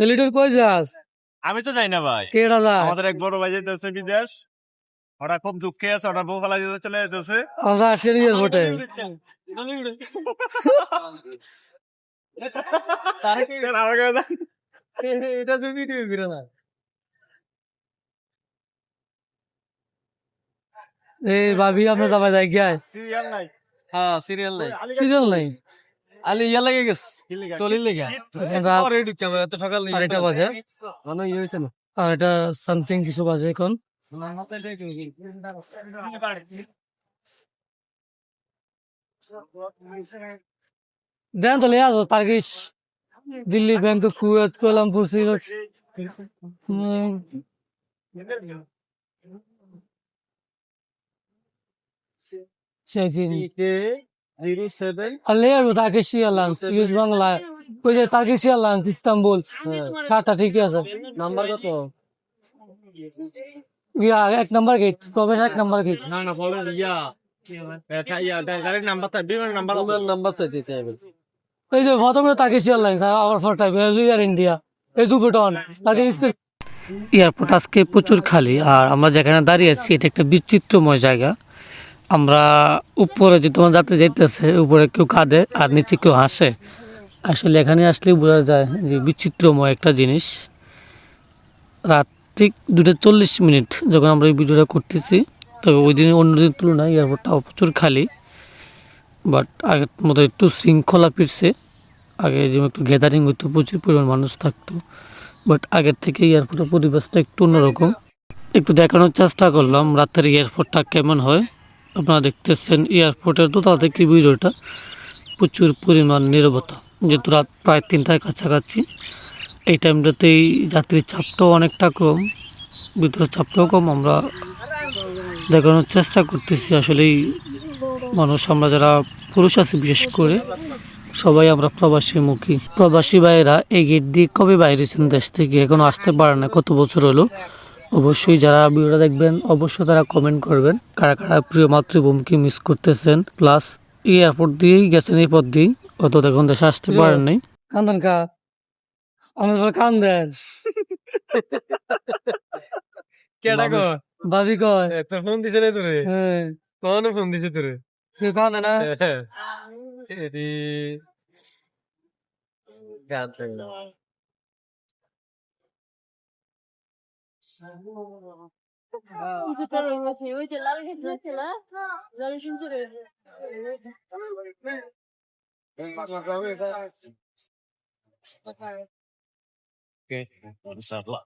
লিটন কই যাস? আমি তো যাই না ভাই, কেডা যায়? আমাদের এক বড় ভাই যেতেছে বিদেশ, ওরা খুব দুঃখে আছে, ওরা বউ ফালা দিতে চলে যেতেছে। আমরা আসছি এয়ারপোর্টে। এটা তুমি ভিডিও করে না। এই ভাবি আপনার দাবাই যাই গিয়ে সিরিয়াল নাই। হ্যাঁ সিরিয়াল নাই, সিরিয়াল নাই। আলি ইয়া লাগে গেছে চলির লেগে এখন রাত পরে ঢুকছে আমরা এত সকাল নেই 2:30 বাজে। মানে ইয়ে হয়েছে না আর এটা সামথিং কিছু বাজে এখন। দেন তো লিয়া Turkish, Delhi, Bangkok, Kuwait, Kuala Lumpur, Sylhet. Checking আর লিয়া তার্কিশ এয়ারলাইন্স, ইউজ বাংলা, ওই যে তার্কিশ এয়ারলাইন্স ইস্তাম্বুল, সাতটা ঠিকই আছে। নাম্বার কত? ইয়া 1 নাম্বার গেট, প্রবেশ 1 নাম্বার গেট। না না বলেন ইয়া এটা ইয়া গাড়ির নাম্বারটা বিমান নাম্বার আছে। মোবাইল নাম্বার চাইতে চাইবে এই যে প্রথমে তার্কিশ এয়ারলাইন্স, আবার ফর টাইপ এয়ার ইন্ডিয়া, এই দুটোন তার্কিশ। এয়ারপোর্ট আজকে প্রচুর খালি, আর আমরা যেখানে দাঁড়িয়ে আছি এটা একটা বিচিত্রময় জায়গা। আমরা উপরে যে তোমার যাত্রী যাইতেছে, উপরে কেউ কাঁদে আর নিচে কেউ হাসে। আসলে এখানে আসলেই বোঝা যায় যে বিচিত্রময় একটা জিনিস। রাত ঠিক 2:40 যখন আমরা এই ভিডিওটা করতেছি, তবে ওই দিন অন্যদিন তুলনায় এয়ারপোর্টটা প্রচুর খালি। বাট আগের মতো একটু শৃঙ্খলা ফিরছে। আগে যেমন একটু গ্যাদারিং হতো, প্রচুর পরিমাণ মানুষ থাকতো, বাট আগের থেকে এয়ারপোর্টের পরিবেশটা একটু অন্যরকম। একটু দেখানোর চেষ্টা করলাম রাতের এয়ারপোর্টটা কেমন হয়। আপনারা দেখতেছেন এয়ারপোর্টের দোতলা থেকে ভিডিওটা, প্রচুর পরিমাণ নীরবতা, যেহেতু রাত প্রায় 3টার কাছাকাছি। এই টাইমটাতেই যাত্রীর চাপটাও অনেকটা কম, ভিতরে চাপটাও কম। আমরা দেখানোর চেষ্টা করতেছি আসলেই মানুষ, আমরা যারা পুরুষ আছি বিশেষ করে, সবাই আমরা প্রবাসীমুখী। প্রবাসী ভাইয়েরা এই গেট দিয়ে কবে বাইরেছেন দেশ থেকে, এখনো আসতে পারে না, কত বছর হলো। অবশ্যই যারা ভিডিওটা দেখবেন অবশ্যই তারা কমেন্ট করবেন কারা কারা প্রিয় মাতৃভূমিকে মিস করতেছেন। প্লাস এই এয়ারপোর্ট দিয়েই গেছেন, এই পথ দিয়েই, অত দেখুন দেশে আসতে পারেন নাই। কান্দন কা আমার কান্দেন কেডা কো ভাবি কয় তোর ফোন দিছে না তোরে? হ্যাঁ কোন ফোন দিছে তোরে? কেউ কান্দে না। এদি গাতে ওকে ইনশাআল্লাহ।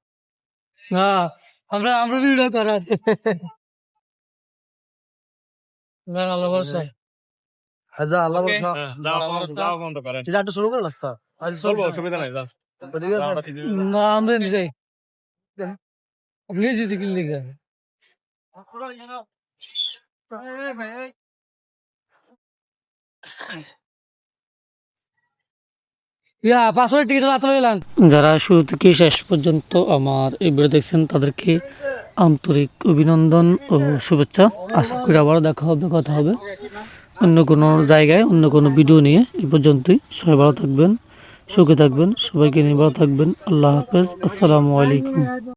হ্যাঁ আমরা আমরা ভিডিও করার না আল্লাহ ভরসা। হাজা আল্লাহ বর্ষা যাও বন্ধ করেন, এটা একটু শুরু করে রাস্তা আজ চলবো, অসুবিধা নাই, যাও। ঠিক আছে না আমরা নিজেই আপনি যদি কিনলে লিখে ইয়া পাসওয়ার্ড টিকিট হাতে নিলাম। যারা শুরু থেকে শেষ পর্যন্ত আমার এই ভিডিও দেখছেন তাদেরকে আন্তরিক অভিনন্দন ও শুভেচ্ছা। আশা করি আবারও দেখা হবে, কথা হবে অন্য কোনো জায়গায়, অন্য কোনো ভিডিও নিয়ে। এই পর্যন্তই, সবাই ভালো থাকবেন, সুখে থাকবেন, সবাইকে নিয়ে ভালো থাকবেন। আল্লাহ হাফেজ, আসসালামু আলাইকুম।